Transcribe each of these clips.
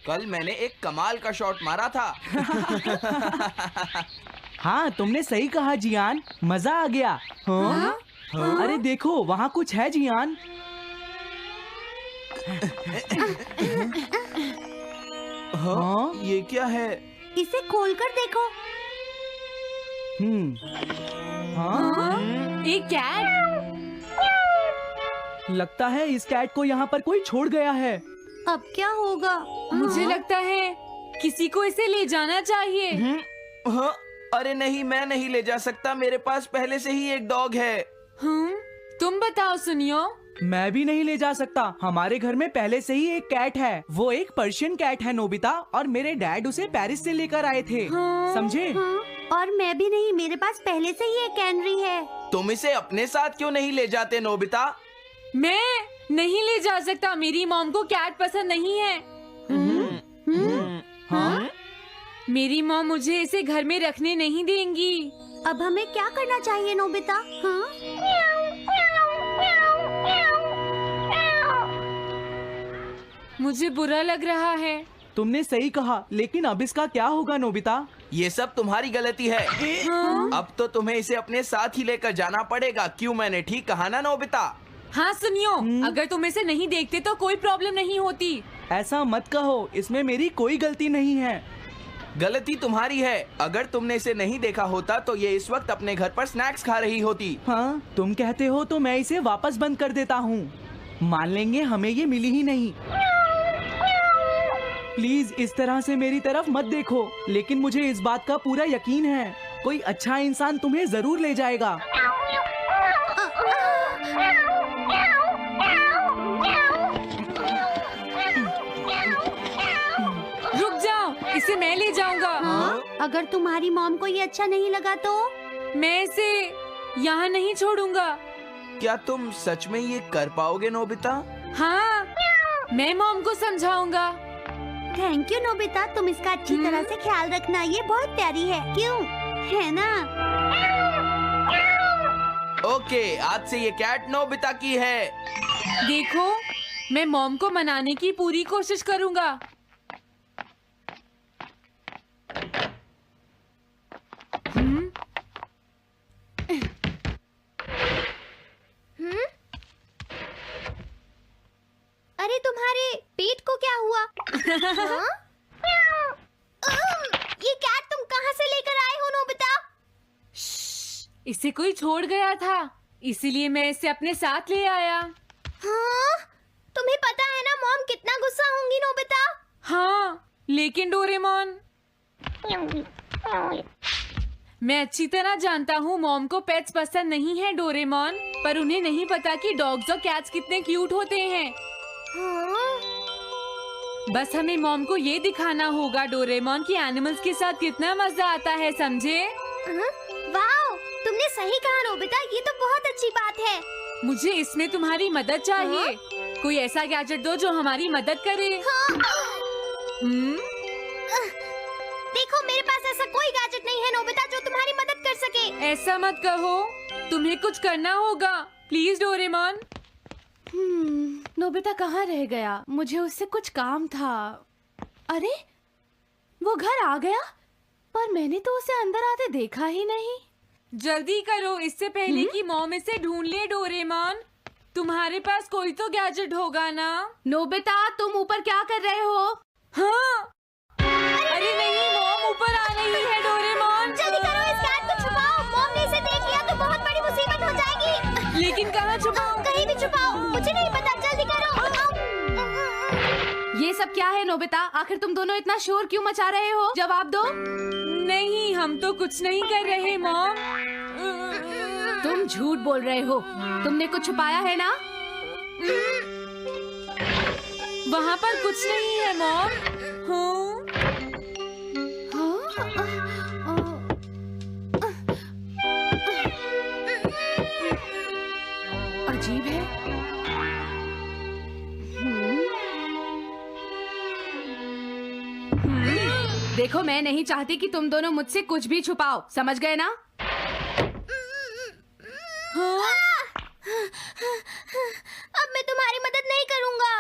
कल मैंने एक कमाल का शॉट मारा था। हाँ, तुमने सही कहा जियान, मजा आ गया। हाँ? अरे देखो, वहाँ कुछ है जियान। हाँ? ये क्या है? इसे खोलकर देखो। हाँ? एक कैट। लगता है इस कैट को यहाँ पर कोई छोड़ गया है। अब क्या होगा? मुझे लगता है किसी को इसे ले जाना चाहिए। हाँ? अरे नहीं, मैं नहीं ले जा सकता, मेरे पास पहले से ही एक डॉग है। तुम बताओ सुनियो। मैं भी नहीं ले जा सकता, हमारे घर में पहले से ही एक कैट है। वो एक पर्शियन कैट है नोबिता, और मेरे डैड उसे पेरिस से लेकर आए थे। समझे? और मैं भी नहीं, मेरे पास पहले से ही एक कैनरी है। तुम इसे अपने साथ क्यों नहीं ले जाते नोबिता? मैं नहीं ले जा सकता, मेरी मॉम को कैट पसंद नहीं है। हाँ? मेरी मॉम मुझे इसे घर में रखने नहीं देंगी। अब हमें क्या करना चाहिए नोबिता? हाँ? मुझे बुरा लग रहा है। तुमने सही कहा, लेकिन अब इसका क्या होगा नोबिता? ये सब तुम्हारी गलती है। अब तो तुम्हें इसे अपने साथ ही लेकर जाना पड़ेगा। क्यों, मैंने ठीक कहा ना नोबिता? हाँ सुनियो, अगर तुम इसे नहीं देखते तो कोई प्रॉब्लम नहीं होती। ऐसा मत कहो, इसमें मेरी कोई गलती नहीं है। गलती तुम्हारी है। अगर तुमने इसे नहीं देखा होता तो ये इस वक्त अपने घर पर स्नैक्स खा रही होती। हाँ, तुम कहते हो तो मैं इसे वापस बंद कर देता हूँ। मान लेंगे हमें ये मिली ही नहीं। प्लीज इस तरह से मेरी तरफ मत देखो, लेकिन मुझे इस बात का पूरा यकीन है, कोई अच्छा इंसान तुम्हें जरूर ले जाएगा। रुक जाओ, इसे मैं ले जाऊंगा। अगर तुम्हारी मॉम को ये अच्छा नहीं लगा तो? मैं इसे यहाँ नहीं छोड़ूंगा। क्या तुम सच में ये कर पाओगे नोबिता? हाँ, मैं मॉम को समझाऊंगा। थैंक यू नोबिता, तुम इसका अच्छी तरह से ख्याल रखना, ये बहुत प्यारी है। क्यों, है ना? ओके, आज से ये कैट नोबिता की है। देखो, मैं मॉम को मनाने की पूरी कोशिश करूंगा। अरे तुम्हारे पेट को क्या हुआ? हाँ? ये कैट तुम कहाँ से लेकर आए हो नोबिता? इसे कोई छोड़ गया था, इसीलिए मैं इसे अपने साथ ले आया। हाँ? तुम्हें पता है ना मॉम कितना गुस्सा होंगी नोबिता? हाँ, लेकिन डोरेमोन, मैं अच्छी तरह जानता हूँ मॉम को पेट्स पसंद नहीं है डोरेमोन, पर उन्हें नहीं पता कि डॉग्स और कैट्स कितने क्यूट होते हैं। हाँ? बस हमें मॉम को ये दिखाना होगा डोरेमोन कि एनिमल्स के साथ कितना मजा आता है, समझे? वाओ, तुमने सही कहा नोबिता, ये तो बहुत अच्छी बात है। मुझे इसमें तुम्हारी मदद चाहिए। कोई ऐसा गैजेट दो जो हमारी मदद करे। देखो, मेरे पास ऐसा कोई गैजेट नहीं है नोबिता जो तुम्हारी मदद कर सके। ऐसा मत कहो, तुम्हें कुछ करना होगा, प्लीज डोरेमोन। नोबिता कहाँ रह गया? मुझे उससे कुछ काम था। अरे, वो घर आ गया, पर मैंने तो उसे अंदर आते देखा ही नहीं। जल्दी करो, इससे पहले कि मॉम इसे ढूंढ ले डोरेमोन। तुम्हारे पास कोई तो गैजेट होगा ना? नोबिता, तुम ऊपर क्या कर रहे हो? हाँ? अरे नहीं, मॉम ऊपर आ रही है डोरेमोन। जल्दी करो, इस कैट को छुपाओ। मॉम ने इसे देख लिया तो बहुत बड़ी मुसीबत हो जाएगी। लेकिन कहाँ छुपाऊं? कहीं भी छुपाओ, मुझे नहीं पता, जल्दी करो। ये सब क्या है नोबिता? आखिर तुम दोनों इतना शोर क्यों मचा रहे हो? जवाब दो। नहीं, हम तो कुछ नहीं कर रहे मॉम। तुम झूठ बोल रहे हो, तुमने कुछ छुपाया है ना? वहाँ पर कुछ नहीं है मॉम। अजीब है। देखो, मैं नहीं चाहती कि तुम दोनों मुझसे कुछ भी छुपाओ, समझ गए ना? अब मैं तुम्हारी मदद नहीं करूंगा।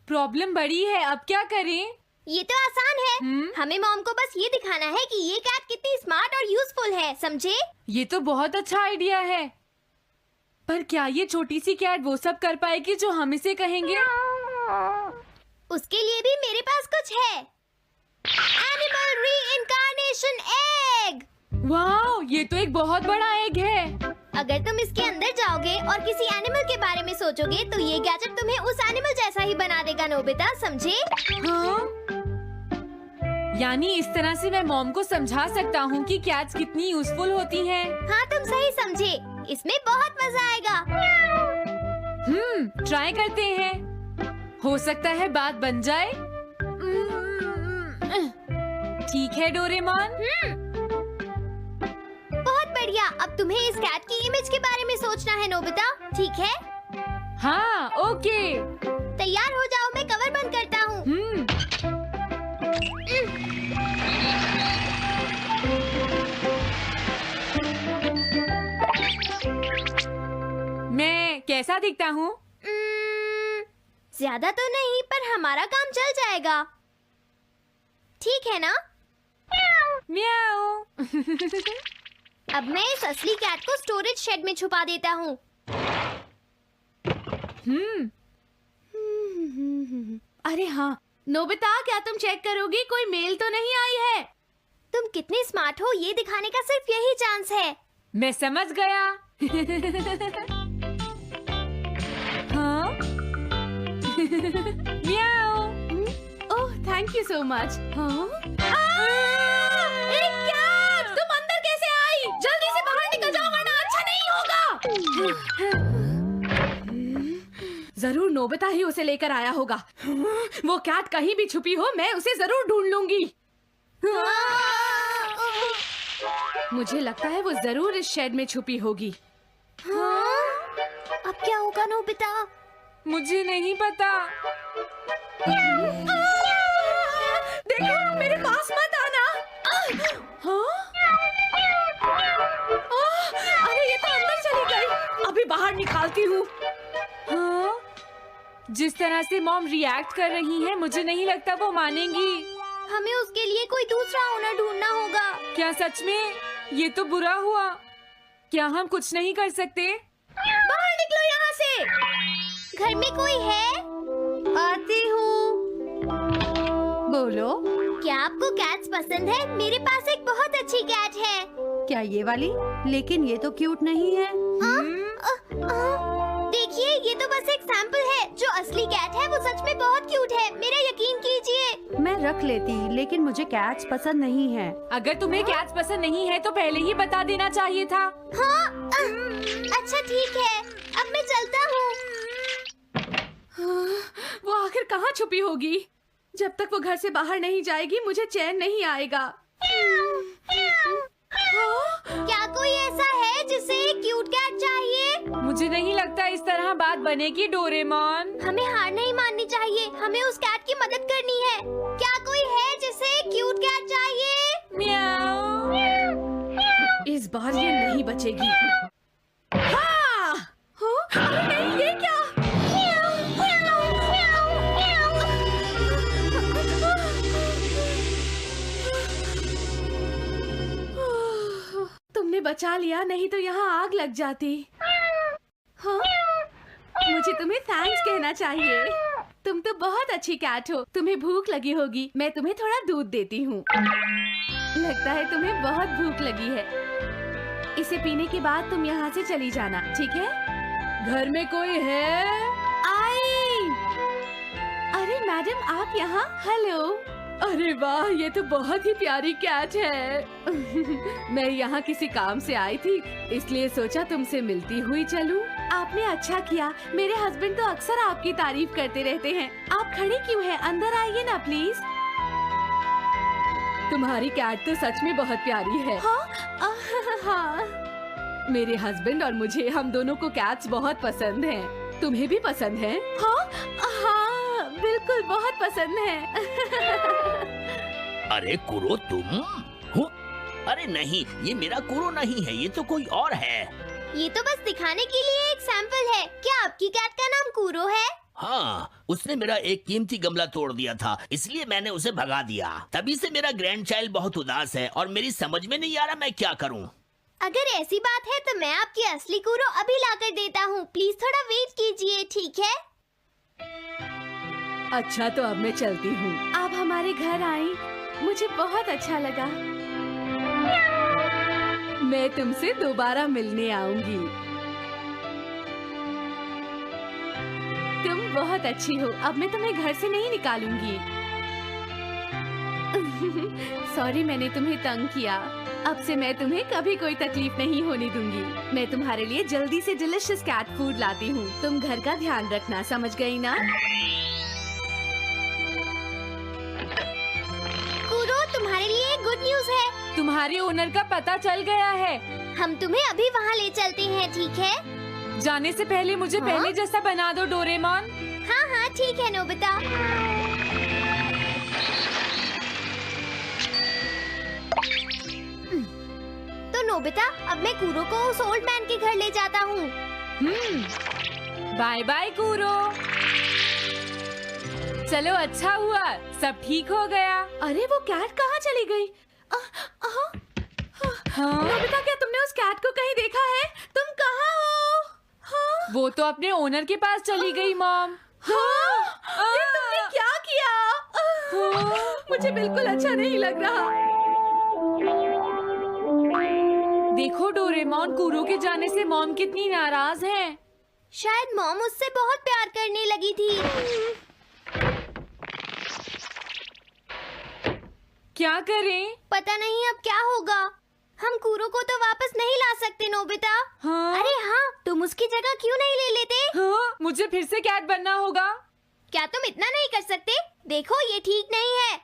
प्रॉब्लम बड़ी है, अब क्या करें? ये तो आसान है। हमें मॉम को बस ये दिखाना है कि ये कैट कितनी स्मार्ट और यूजफुल है, समझे? ये तो बहुत अच्छा आइडिया है, पर क्या ये छोटी सी कैट वो सब कर पाएगी जो हम इसे कहेंगे? उसके लिए भी मेरे पास कुछ है। Animal reincarnation egg. वाह, ये तो एक बहुत बड़ा एग है। अगर तुम इसके अंदर जाओगे और किसी एनिमल के बारे में सोचोगे तो ये गैजेट तुम्हें उस एनिमल जैसा ही बना देगा, नोबिता, समझे? हाँ? यानी इस तरह से मैं मॉम को समझा सकता हूँ कि कैट्स कितनी यूजफुल होती हैं। हाँ, तुम सही समझे। इसमें बहुत मजा आएगा। ट्राई करते हैं। हो सकता है बात बन जाए। ठीक है डोरेमोन। बहुत बढ़िया। अब तुम्हें इस कैट की इमेज के बारे में सोचना है, नोबिता, ठीक है? हाँ, ओके। तैयार हो जाओ, मैं कवर बंद करता हूँ। मैं कैसा दिखता हूँ? ज्यादा तो नहीं, पर हमारा काम चल जाएगा, ठीक है ना? म्याऊ। अब मैं इस असली कैट को स्टोरेज शेड में छुपा देता हूँ। अरे हाँ नोबिता, क्या तुम चेक करोगी कोई मेल तो नहीं आई है? तुम कितने स्मार्ट हो ये दिखाने का सिर्फ यही चांस है। मैं समझ गया। हाँ? म्याऊ। ओह, थैंक यू सो मच। तुम अंदर कैसे आई? जल्दी से बाहर निकल जाओ वरना अच्छा नहीं होगा। जरूर नोबिता ही उसे लेकर आया होगा। वो कैट कहीं भी छुपी हो, मैं उसे जरूर ढूंढ लूंगी। मुझे लगता है वो जरूर इस शेड में छुपी होगी। अब क्या होगा नोबिता? मुझे नहीं पता। देखो, मेरे पास मत आना। अरे ये तो अंदर चली गई। अभी बाहर निकालती हूँ। हाँ? जिस तरह से मॉम रिएक्ट कर रही है, मुझे नहीं लगता वो मानेंगी। हमें उसके लिए कोई दूसरा ओनर ढूंढना होगा। क्या सच में? ये तो बुरा हुआ। क्या हम कुछ नहीं कर सकते? बाहर निकलो यहाँ से। घर में कोई है? आती हूँ। बोलो, क्या आपको कैट्स पसंद है? मेरे पास एक बहुत अच्छी कैट है। क्या ये वाली? लेकिन ये तो क्यूट नहीं है। देखिए, ये तो बस एक सैंपल है। जो असली कैट है वो सच में बहुत क्यूट है, मेरा यकीन कीजिए। मैं रख लेती, लेकिन मुझे कैट्स पसंद नहीं है। अगर तुम्हें कैट्स पसंद नहीं है तो पहले ही बता देना चाहिए था। हाँ, अच्छा ठीक है, अब मैं चलता हूँ। वो आखिर कहाँ छुपी होगी? जब तक वो घर से बाहर नहीं जाएगी मुझे चैन नहीं आएगा। क्या कोई ऐसा है जिसे एक क्यूट कैट चाहिए? मुझे नहीं लगता इस तरह बात बनेगी डोरेमोन। हमें हार नहीं माननी चाहिए, हमें उस कैट की मदद करनी है। क्या कोई है जिसे एक क्यूट कैट चाहिए? म्याऊ। इस बार ये नहीं बचेगी। हाँ! अरे नहीं, ये क्या? तुमने बचा लिया, नहीं तो यहाँ आग लग जाती। हाँ? मुझे तुम्हें थैंक्स कहना चाहिए। तुम तो बहुत अच्छी कैट हो। तुम्हें भूख लगी होगी, मैं तुम्हें थोड़ा दूध देती हूँ। लगता है तुम्हें बहुत भूख लगी है। इसे पीने के बाद तुम यहाँ से चली जाना, ठीक है? घर में कोई है? आई! अरे मैडम, आप यहाँ? हेलो। अरे वाह, ये तो बहुत ही प्यारी कैट है। मैं यहाँ किसी काम से आई थी, इसलिए सोचा तुमसे मिलती हुई चलूं। आपने अच्छा किया। मेरे हस्बैंड तो अक्सर आपकी तारीफ करते रहते हैं। आप खड़े क्यों हैं? अंदर आइए ना प्लीज। तुम्हारी कैट तो सच में बहुत प्यारी है। हाँ। मेरे हस्बैंड और मुझे, हम दोनों को कैट्स बहुत पसंद हैं। तुम्हें भी पसंद है? हाँ, बिल्कुल बहुत पसंद है। अरे कुरो, तुम हो? अरे नहीं, ये मेरा कुरो नहीं है, ये तो कोई और है। ये तो बस दिखाने के लिए एक सैंपल है। क्या आपकी कैट का नाम कूरो है? हाँ, उसने मेरा एक कीमती गमला तोड़ दिया था, इसलिए मैंने उसे भगा दिया। तभी से मेरा ग्रैंड चाइल्ड बहुत उदास है और मेरी समझ में नहीं आ रहा मैं क्या करूं। अगर ऐसी बात है तो मैं आपकी असली कूरो अभी लाकर देता हूँ। प्लीज थोड़ा वेट कीजिए, ठीक है? अच्छा, तो अब मैं चलती हूँ। आप हमारे घर आई, मुझे बहुत अच्छा लगा। मैं तुमसे दोबारा मिलने आऊंगी। तुम बहुत अच्छी हो। अब मैं तुम्हें घर से नहीं निकालूंगी। सॉरी, मैंने तुम्हें तंग किया। अब से मैं तुम्हें कभी कोई तकलीफ नहीं होने दूंगी। मैं तुम्हारे लिए जल्दी से डिलिशियस कैट फूड लाती हूँ। तुम घर का ध्यान रखना, समझ गई ना? कूरो, तुम्हारे लिए गुड न्यूज है। तुम्हारे ओनर का पता चल गया है। हम तुम्हें अभी वहाँ ले चलते हैं, ठीक है? जाने से पहले मुझे पहले जैसा बना दो डोरेमोन। हाँ हाँ ठीक है नोबिता। तो नोबिता, अब मैं कूरो को उस ओल्ड मैन के घर ले जाता हूँ। बाय बाय कूरो। चलो, अच्छा हुआ, सब ठीक हो गया। अरे वो कैट कहाँ चली गई? नोबिता, क्या तुमने उस कैट को कहीं देखा है? तुम कहाँ हो? हाँ? वो तो अपने ओनर के पास चली गई मॉम। हाँ? ये तुमने क्या किया? मुझे बिल्कुल अच्छा नहीं लग रहा। देखो डोरेमोन, कूरो के जाने से मॉम कितनी नाराज हैं। शायद मॉम उससे बहुत प्यार करने लगी थी। क्या करें? पता नहीं अब क्या होगा। हम कूरो को तो वापस नहीं ला सकते नोबिता। हाँ? अरे हाँ, तुम उसकी जगह क्यों नहीं ले लेते? हाँ? मुझे फिर से कैट बनना होगा। क्या तुम इतना नहीं कर सकते? देखो, ये ठीक नहीं है।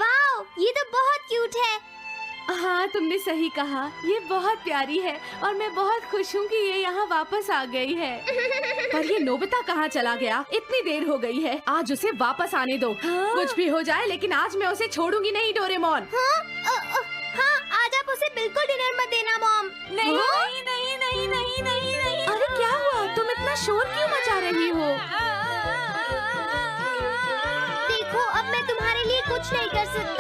वाओ, ये तो बहुत क्यूट है। हाँ, तुमने सही कहा। ये बहुत प्यारी है और मैं बहुत खुश हूँ कि ये यहाँ वापस आ गई है। पर ये नोबिता कहाँ चला गया? इतनी देर हो गई है। आज उसे वापस आने दो। हाँ? कुछ भी हो जाए, लेकिन आज मैं उसे छोड़ूंगी नहीं डोरेमोन। हाँ, आज आप उसे बिल्कुल डिनर मत देना मॉम। नहीं हाँ? नहीं नहीं नहीं नहीं नहीं नहीं। अरे क्या हुआ? तुम इतना शोर क्यों मचा रही हो? देखो, अब मैं तुम्हारे लिए कुछ नहीं कर सकती।